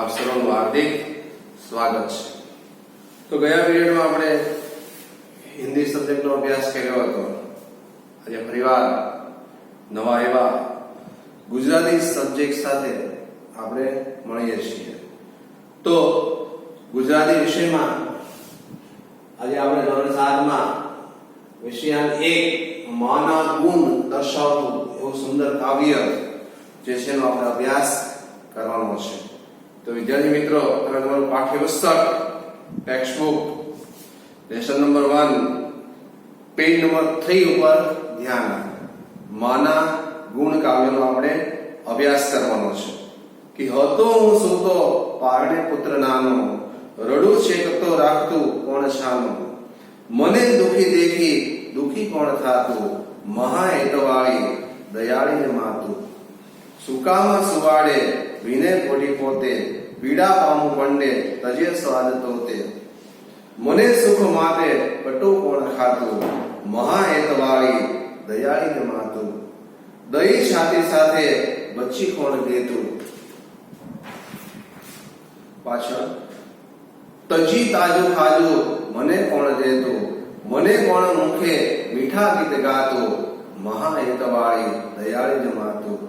આપ સૌનું હાર્દિક સ્વાગત છે। તો ગયા વિડિયોમાં આપણે હિન્દી સબ્જેક્ટનો અભ્યાસ કર્યો હતો। આજે ફરીવાર નવા એવા ગુજરાતી સબ્જેક્ટ સાથે આપણે મળીએ છીએ। તો ગુજરાતી વિષયમાં આજે આપણે ધોરણ 7 માં વિષયાંક 1 માના ગુણ દર્શાવતું એવું સુંદર કાવ્ય જે છે એનો આપણે અભ્યાસ કરવાનો છે। તો વિદ્યાર્થી મિત્રો, તમે તમારું પાઠ્યપુસ્તક text book lesson number 1 page number 3 ઉપર ધ્યાન આપો। માના ગુણ કાવ્યનો આપણે અભ્યાસ કરવાનો છે। કે હતો હું સૂતો પારણે પુત્ર નાનો, રડું છેકતો રાખતું કોણ છાનો, મને દુખી દેખી દુખી કોણ થાતું, મહા હેતવાળી દયાળી માતું, સુકામાં સુવાડે વિને પોટી પોતે, પીડા પામું પંડે તજે સ્વાદ તોતે, મને સુખ માટે કટુ કોણ ખાતું, મહા હેતવાળી દયાળી માતું, દહીં છાતી સાથે બચ્ચી કોણ દેતું, પાછળ તજી તાજુ ખાજુ મને કોણ દેતું, મને કોણ મુખે મીઠા ગીત ગાતું, મહા હેતવાળી દયાળી માતું,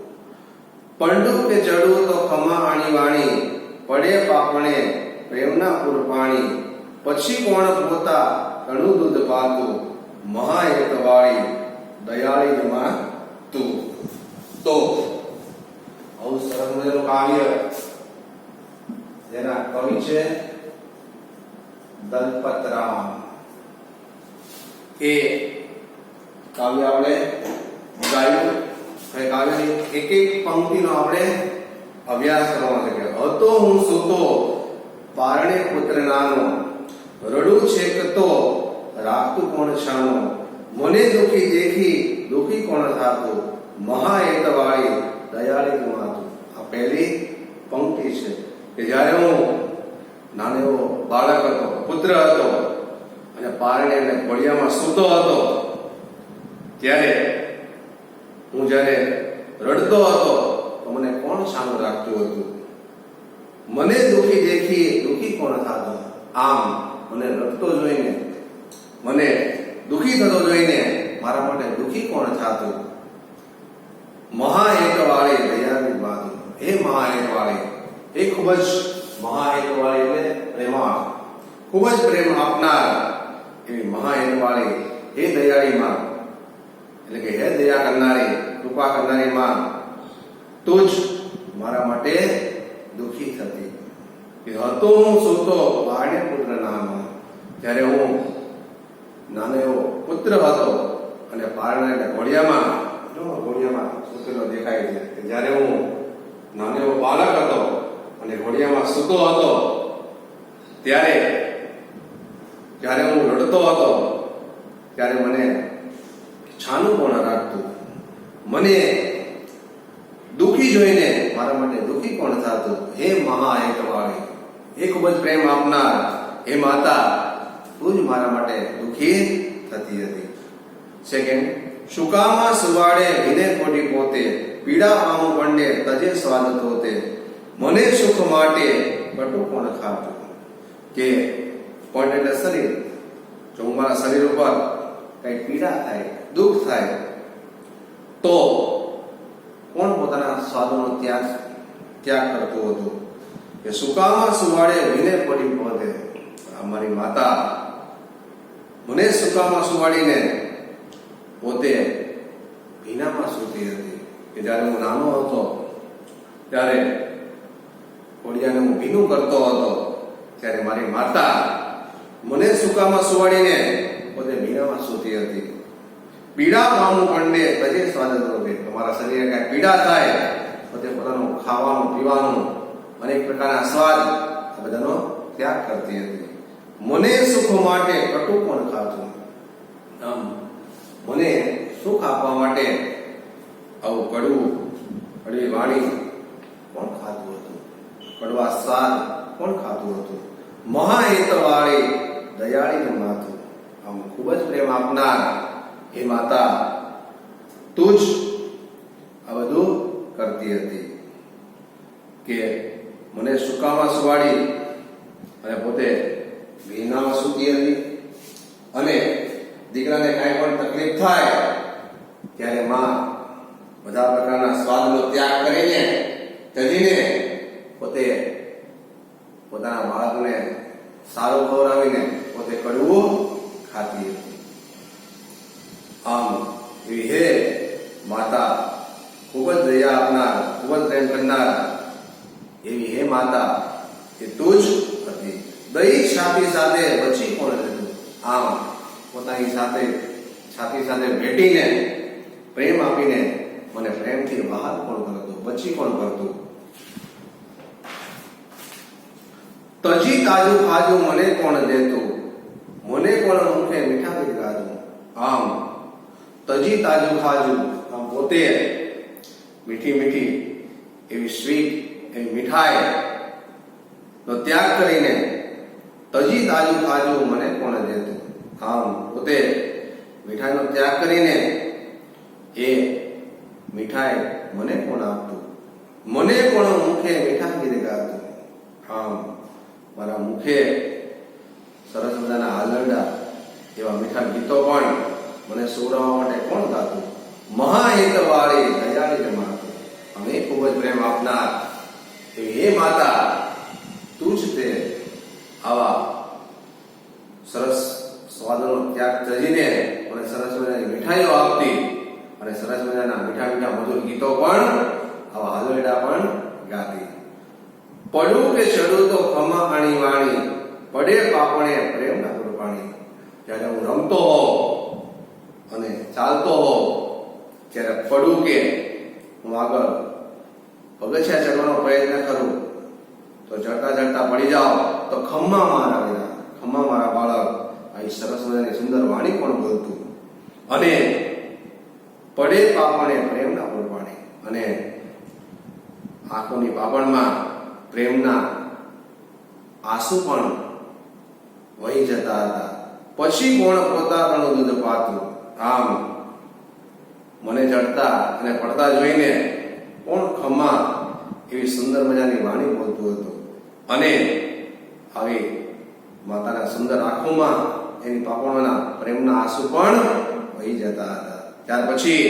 પંડુ કે ચડું તો ખમા આણી વાણી, પડે પાપણે પ્રેમના પૂર પાણી, પછી કોણ પોતા ઘણું દૂધ પાતું, મહા હેતવાળી દયાળી માતું। તો આવું સરસ મજાનું કાવ્ય જેના કવિ છે દલપતરામ। એ કાવ્ય આપણે ગાયું। કાવ્યની એક એક પંક્તિનો આપણે અભ્યાસ કરવાનો છે। કે હતો હું સૂતો પારણે પુત્ર નાનો, રડું છેકતો રાખતું કોણ છાનો, મને દુખી દેખી દુખી કોણ થાતું, મહા હેતવાળી દયાળી માતું। આ પહેલી પંક્તિ છે કે જ્યારે હું નાનો એવો બાળક હતો, પુત્ર હતો અને પારણે એટલે ઘોડિયામાં સૂતો હતો, ત્યારે હું જ્યારે રડતો હતો તો મને કોણ સામે રાખતું હતું, મને દુખી દેખી દુખી કોણ થતું, આમ મને રડતો જોઈને, મને દુખી થતો જોઈને મારા માટે દુખી કોણ થતું, મહા હેતવાળી દયાળી માતું। એ મહા હેતવાળી, એ ખૂબ જ મહા હેતવાળી એટલે પ્રેમાળ, ખૂબ જ પ્રેમ આપનાર એવી મહા હેતવાળી એ દયાળી માં, એટલે કે હે દયા કરનારી કૃપા કરનારી માં, તું જ મારા માટે દુખી થતી। કે હતો હું સૂતો પારણે પુત્ર નાનો, જ્યારે હું નાનો એવો પુત્ર હતો અને પારણે એટલે ઘોડિયામાં સૂતેલો દેખાય છે કે જ્યારે હું નાનો એવો બાળક હતો અને ઘોડિયામાં સૂતો હતો, ત્યારે હું રડતો હતો ત્યારે મને છાનું કોણ રાખતું, મને દુખી જોઈને મારા માટે દુખી કોણ થતું, હે મહા હેતવાળી, એ ખૂબ જ પ્રેમ આપનાર હે માતા, તું જ મારા માટે દુખી થતી હતી। સેકન્ડ, સુકામાં સુવાડે વિને કોટી પોતે, પીડા પામું પંડે તજે સ્વાદ તોતે, મને સુખ માટે કટુ કોણ ખાતું। કે પંડ એટલે શરીર, જો મારા શરીર ઉપર કઈ પીડા થાય, દુઃખ થાય તો કોણ પોતાના સ્વાદનો ત્યાગ કરતું હતું। કે સુકામાં સુવાડે વિને પડી પોતે, અમારી માતા મને સુકામાં સુવાડીને પોતે ભીનામાં સૂતી હતી। કે જ્યારે હું નાનો હતો ત્યારે ઘોડિયાને હું ભીનું કરતો હતો, ત્યારે મારી માતા મને સુકામાં સુવાડીને પોતે ભીનામાં સૂતી હતી। પીડા પામું પંડે તજે સ્વાદ તોતે, તમારા શરીરે કઈ પીડા થાય તો તે પોતાનું ખાવાનું પીવાનું અનેક પ્રકારના સ્વાદ આ બધાનો ત્યાગ કરતી હતી। મને સુખ માટે કટુ કોણ ખાતું, આમ મને સુખ આપવા માટે આવું કડવી વાણી કોણ ખાતું હતું, કડવા સ્વાદ કોણ ખાતું હતું, મહા હેતવાળી દયાળી માતું, આમ ખૂબ જ પ્રેમ આપનાર હે માતા, તું જ આ બધું કરતી હતી। કે મને મને સૂકામાં સુવાડી અને પોતે ભીનામાં સૂતી હતી. અને દીકરાને કાંઈ પણ તકલીફ થાય ત્યારે માં બધા પ્રકારના સ્વાદનો ત્યાગ કરીને ત્યજીને પોતે પોતાના બાળકને સારું ખવડાવીને પોતે કડવું ખાતી હતી. આમ એવી હે માતા, ખૂબ જ દયા આપનાર, ખૂબ જ પ્રેમ કરનાર એવી હે માતા એ તું જ હતી. દહીં છાતી સાથે બચી કોણ હતું? આમ પોતાની સાથે છાતી સાથે ભેટીને પ્રેમ આપીને મને પ્રેમથી બહાર કોણ કરતું, બચી કોણ કરતું? તજી તાજુ ખાજુ મને કોણ દેતું, મને કોણ મુખે મીઠા ગીત ગાતું. આમ તજી તાજુ ખાજુ, આમ પોતે મીઠી મીઠી એવી સ્વીટ એવી મીઠાઈ નો ત્યાગ કરીને તજી તાજુ ખાજુ મને કોણ દેતું. આમ પોતે મીઠાઈનો ત્યાગ કરીને એ મીઠાઈ મને કોણ આપતું, મને કોણ મુખે મીઠા ગીત ગાતું. આમ મારા મુખે સરસ મજાના હાલરડા એવા મીઠા ગીતો પણ મને સુવડાવવા માટે કોણ ગાતું? મહાહિતવાળી દયાળી માતા, અમે ખૂબ જ પ્રેમ આપનાર એવી હે માતા, તું જ તે આવા સરસ સ્વાદનો ત્યાગ ત્યજીને મને સરસ મજાની મીઠાઈઓ આપતી અને સરસ મજાના મીઠા મીઠા મધુર ગીતો પણ આવા હાલરડા પણ ગાતી. પડું કે ચડું તો ખમા આણી વાણી, પડે પાપણે પ્રેમના કૃપાણી. જ્યારે હું રમતો હોઉં અને ચાલતો હોઉં ત્યારે પડું કે હું આગળ પગથિયા ચડવાનો પ્રયત્ન કરું તો ચડતા ચડતા પડી જાઉં તો ખમ્મા મારા વિના, ખમ્મા મારા બાળક અહીં સરસ મજાની સુંદર વાણી પણ બોલતું. અને પડે પાપણે પ્રેમના કૃપાણી, અને આંખોની પાપણમાં પ્રેમના આંસુ પણ વહી જતા હતા. પછી કોણ પોતાનું દૂધ પાતું. આમ મને ચડતા અને પડતા જોઈને કોણ ખમ્મા એવી સુંદર મજાની વાણી બોલતું હતું. અને આવી માતાના સુંદર આંખોમાં એની પાપણોના પ્રેમના આંસુ પણ વહી જતા હતા. ત્યાર પછી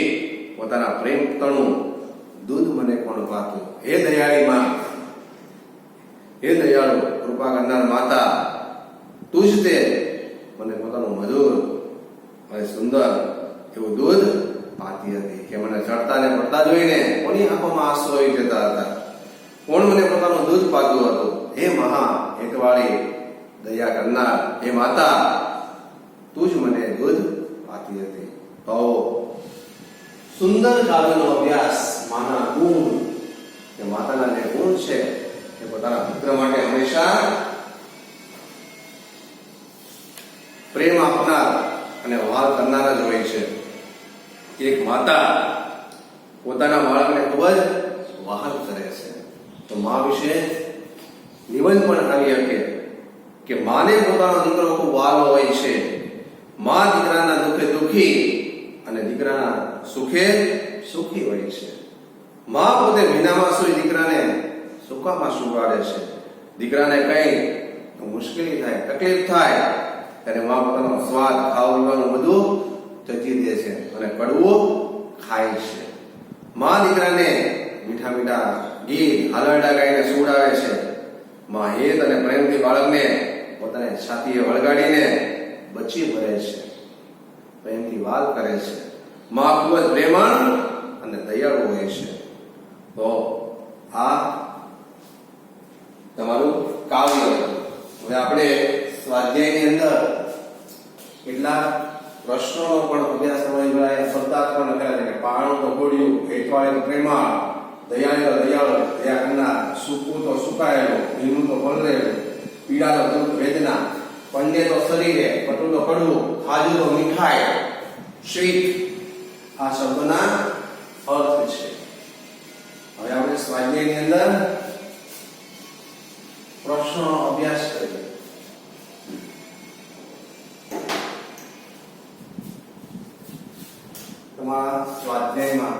પોતાના પ્રેમ તણું દૂધ મને કોણ પાતું. હે દયાળી માં, હે દયાળુ કૃપા કરનાર માતા, તું જ તે મને પોતાનું મધુર અને સુંદર એવું દૂધ પાતી હતી. કે મને ચડતા ને પડતા જોઈને કોની આંખોમાં આંસુ આવી જતા હતા? કોણ મને પોતાનું દૂધ પાતું હતું? હે મહા હેતવાળી દયા કરનાર હે માતા, તું જ મને દૂધ પાતી હતી. તો સુંદર કાવ્યનો અભ્યાસ માના ગુણ, કે માતાના જે ગુણ છે એ પોતાના પુત્ર માટે હંમેશા પ્રેમ આપનાર અને વહાલ કરનાર જ હોય છે. એક માતા પોતાના બાળકને ખૂબ જ વહાલ કરે છે. તો મા વિશે નિબંધ પણ આવી શકે કે માને પોતાનો દીકરો ખૂબ વહાલો હોય છે. મા દીકરાના દુઃખે દુઃખી અને દીકરાના સુખે સુખી હોય છે. મા પોતે ભીનામાં સૂઈ દીકરાને સૂકામાં સુવાડે છે. દીકરાને કઈ મુશ્કેલી થાય, તકલીફ થાય ત્યારે મા પોતાનો સ્વાદ, ખાવા પીવાનું બધું ત્યજી દે છે અને કડવું ખાય છે. મા દીકરાને મીઠા મીઠા ગીત હાલરડા ગાઈને સુવડાવે છે. મા હેત અને પ્રેમથી બાળકને પોતાની છાતીએ વળગાડીને બચી ભરે છે, પ્રેમથી વાલ કરે છે. મા ખૂબ જ પ્રેમાળ અને દયાળુ હોય છે. તો આ તમારું કાવ્ય હતું. હવે આપણે સ્વાધ્યાયની અંદર કેટલાક પ્રશ્નોનો પણ અભ્યાસ સમજવાય, શબ્દાર્થ પણ લખેલા છે કે પાણું તો ગોળ્યું, હેતવાળી તો પ્રેમાળ, દયાળુ તો દયાળુ, દયા કરનાર, સૂકું તો સુકાયેલું, ભીનું તો ભરેલું, પીડા તો દુઃખ વેદના, પંડે તો શરીરે, કટુ તો કડવું, ખાજુ તો મીઠાઈ, સ્વીટ, આ શબ્દોના અર્થ છે. હવે આપણે સ્વાધ્યાયની અંદર પ્રશ્નોનો અભ્યાસ કરીએ. તમારા સ્વાધ્યાયમાં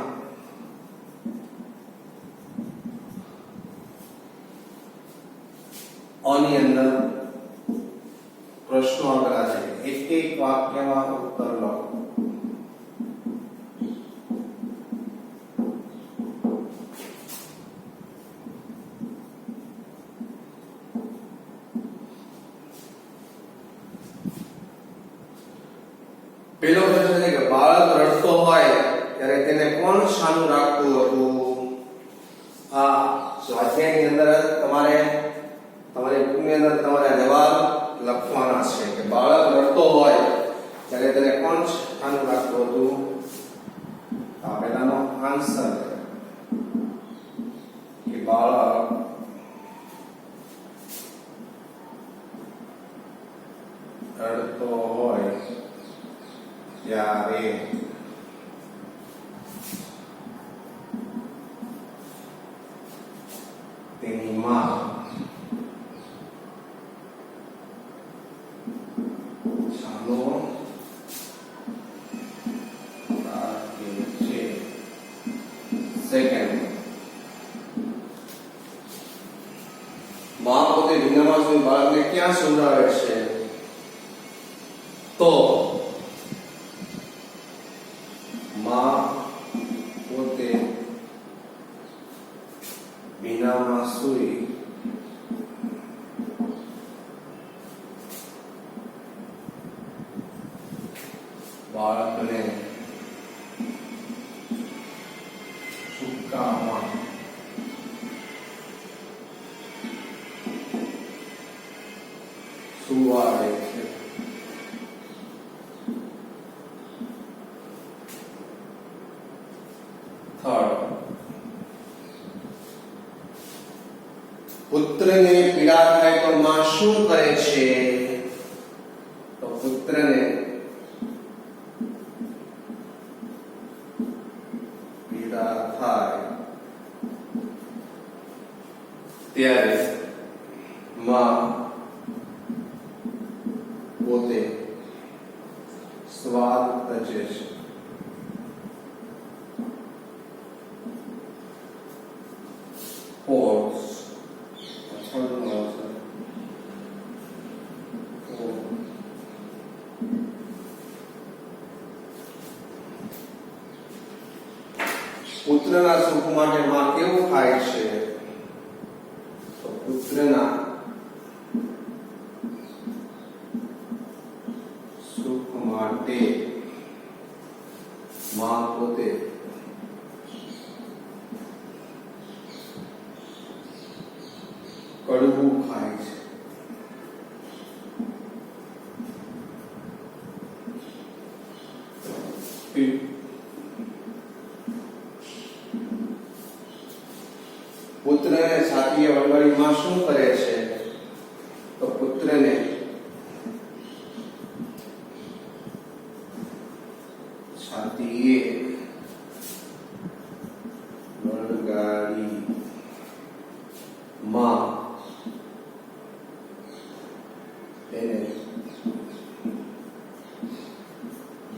ની અંદર પ્રશ્નો આપેલા છે, એક એક વાક્યમાં ઉત્તર લખો. પેલો પ્રશ્ન છે કે બાળક રડતો હોય ત્યારે તેને કોણ શાનું રાખતું હતું? આ સ્વાધ્યાયની અંદર તમારે તમારી બુકની અંદર તમારે જવાબ લખવાના છે કે બાળક રડતો હોય ત્યારે તેને કોણ શાનું રાખતું હતું? આ પહેલાનો આન્સર કે બાળક રડતો હોય ત્યારે તેની માં શાનો રાખે છે? સેકન્ડ, માં પોતે ભીનામાં સુધી બાળકને ક્યાં સુવડાવે છે? તો માં પોતે ભીનામાં સૂઈ બાળકને સૂકામાં સુવાડે છે. થર્ડ, પુત્રને પીડા થાય તો માં શું કરે છે? તો પુત્રને પીડા થાય ત્યારે માં પોતે સ્વાદ તજે છે. Fourth, પુત્રના સુખ માટે માં કેવું ખાય છે? તો પુત્રના સુખ માટે માં પોતે કડવું ખાય છે. પુત્રને છાતીએ વળગાડી માં શું કરે છે? તો પુત્રને છાતીએ વળગાડી માં તેને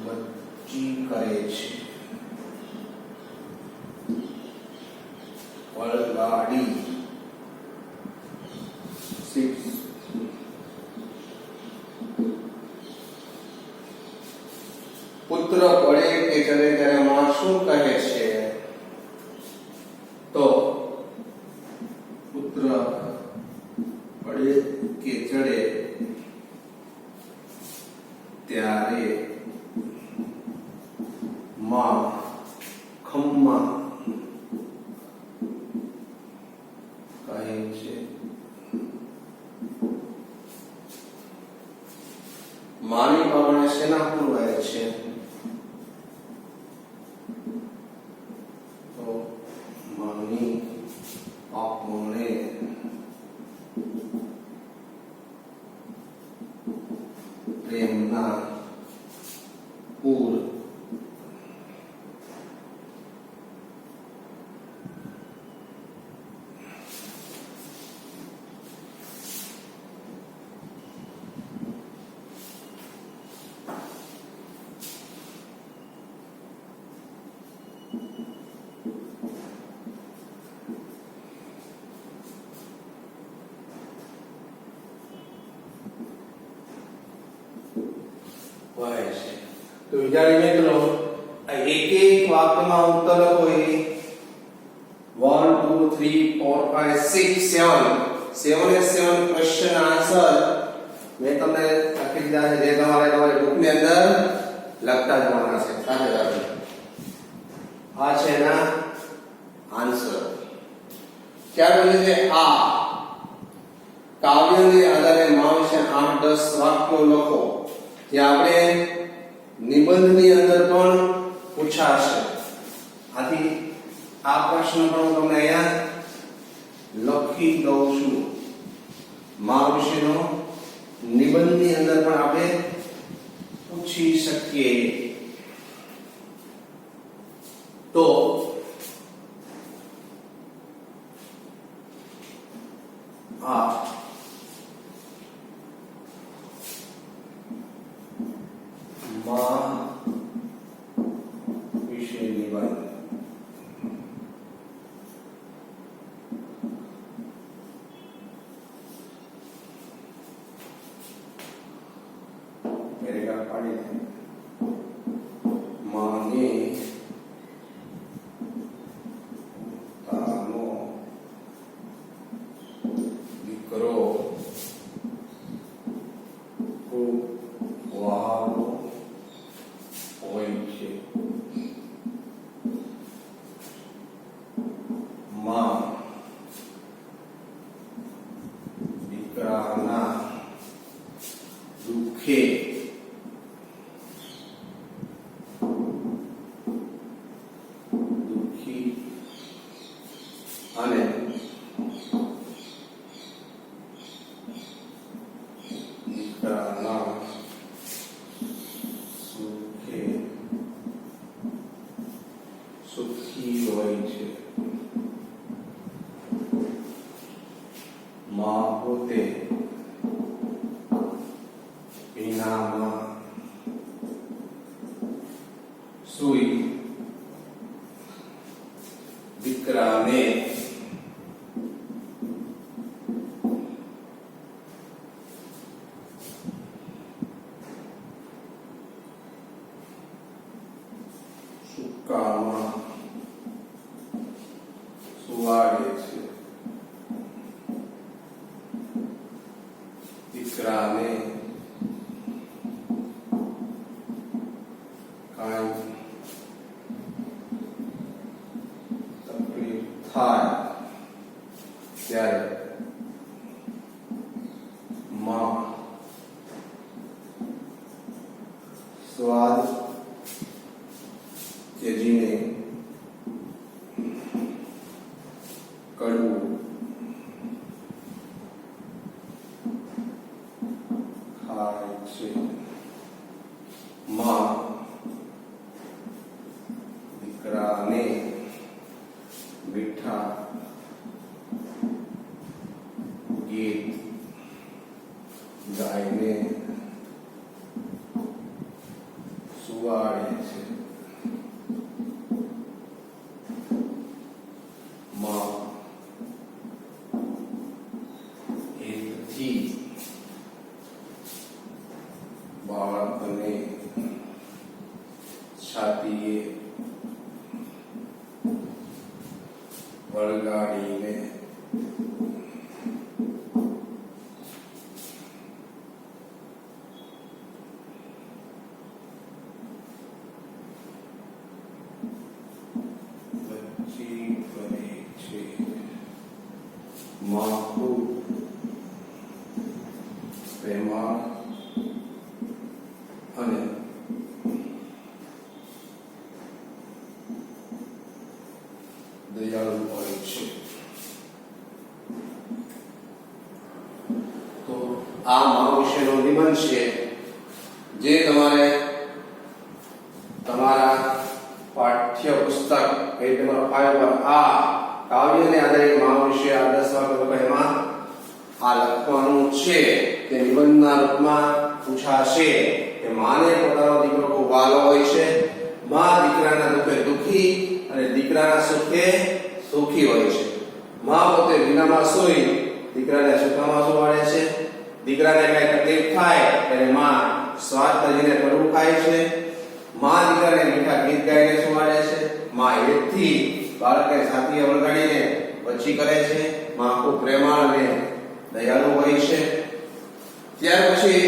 બચ્ચી કરે છે. વળગાડી. 6, પુત્ર પડે કે ચડે ત્યારે માં શું કહે છે? તો પુત્ર પડે કે ચડે ત્યારે માં ખમ્મા કહે છે. માની પાવને શેના પૂરવાય છે? તો માની પાવને પ્રેમના પૂર હોય છે. તો વિદ્યાર્થી મિત્રો આ એક એક વાક્યમાં ઉત્તર લખો. 1 2 3 4 5 6 7 7 ક્વેશ્ચન આન્સર મેં તમને લખી દીધા છે, જે તમારી બુકની અંદર લખતા જવાના છે સાથે સાથે. આ છે એના આન્સર. ત્યાર પછી છે આ કાવ્યને આધારે માવશે 8-10 વાક્યો લખો, જે આપણે નિબંધની અંદર પણ પૂછાશે. આથી આ પ્રશ્ન પણ હું તમને અહીંયા લખી દઉં છું. માવશેનો નિબંધની અંદર પણ આપણે પૂછી શકીએ. તો આ માં વિશે નિબંધ. પેરેગ્રાફ પાડી દે. માને તાનો દીકરો ખૂબ વહાલો હોય છે. માં દીકરાના દુઃખે દુઃખી અને દીકરાના સુખે સુખી હોય છે. માં પોતે ભીનામાં સૂઈ દીકરાને સૂકામાં સુવાડે છે. દીકરાને કાંઈ તકલીફ થાય ત્યારે માં સ્વાદ ત્યજીને કડવું ખાય છે. માં દીકરાને મીઠા ગીત ગાઈને સુવાડે છે. માં હિતથી બાળકને છાતીએ વળગાડીને બચી કરે છે. માં ખૂબ પ્રેમાળ અને દયાળુ હોય છે. તો આ માં વિશેનો નિબંધ છે, જે તમારે તમારા પાઠ્ય પુસ્તક પેજ નંબર 5 પર આ કાવ્યને આધારે માં વિશે આ 10 વાક્યો એમાં આ લખવાનું છે. તે નિબંધના રૂપમાં પૂછાશે કે માને પોતાનો દીકરો ખૂબ વાલો હોય છે. માં દીકરાના દુઃખે દુઃખી અને દીકરાના સુખે સુખી હોય છે. માં પોતે ભીનામાં સૂઈ દીકરાને સુખામાં સુવાડે છે. દીકરાને કઈ તકલીફ થાય ત્યારે માં સ્વાદ તજીને કડવું ખાય છે, માં દીકરાને મીઠા ગીત ગાઈને સુવાડે છે, માં હેતથી બાળકને છાતીએ વળગાડીને બચ્ચી કરે છે, માં ખૂબ પ્રેમાળ અને દયાળુ હોય છે. ત્યાર પછી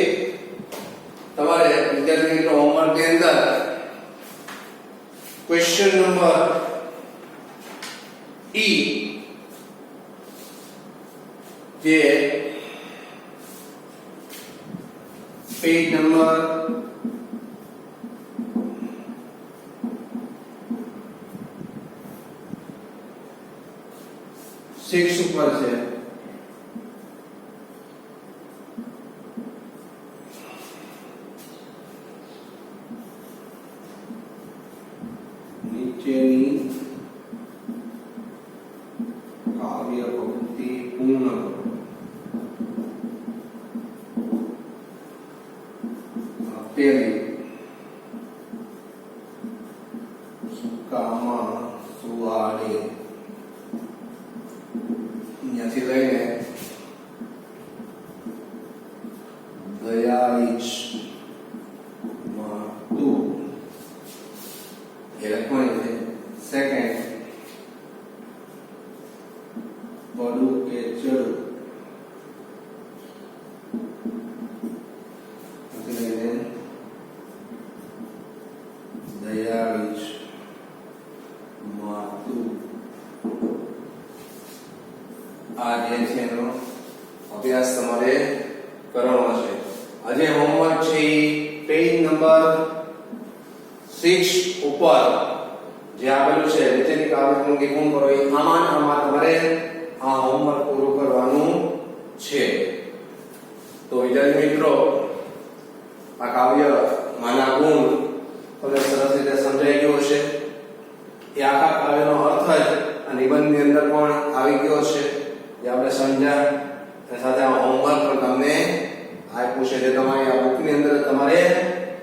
તમારે વિદ્યાર્થી મિત્રો હોમવર્કની અંદર ક્વેશ્ચન નંબર ઈ જે પેજ નંબર 6 ઉપર છે. નીચેની કાવ્ય પંક્તિ પૂર્ણ કરો. પેલી સુકામાં સુવાડે અહીંયાથી લઈને દયાળીશ માં તું એ લખવાની છે. સેકન્ડ પડું કે ચડું લઈને દયાળીશ માં તું. આ જે છે એનો અભ્યાસ તમારે કરવાનો છે. આજે હોમવર્ક છે એ પેજ નંબર 6 ઉપર જે આપેલું છે નીચેની કાવ્ય પંક્તિ પૂર્ણ કરો. આમાં તમારે આ હોમવર્ક પૂરું કરવાનું છે. તો વિદ્યાર્થી મિત્રો આ કાવ્ય માના ગુણ તમને સરસ રીતે સમજાઈ ગયો છે. એ આખા કાવ્યનો અર્થ જ આ નિબંધની અંદર પણ આવી ગયો છે જે આપણે સમજ્યા. સાથે આ હોમવર્ક પણ તમને આપ્યું છે જે તમારી આ બુકની અંદર તમારે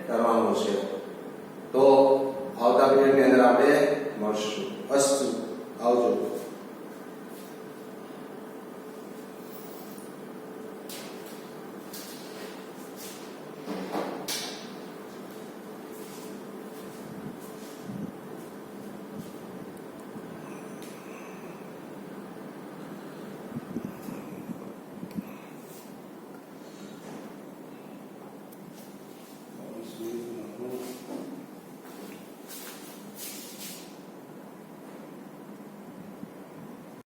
કરવાનું છે. તો આવતા પીરિયડની અંદર આપણે મળશું. અસ્તુ, આવજો.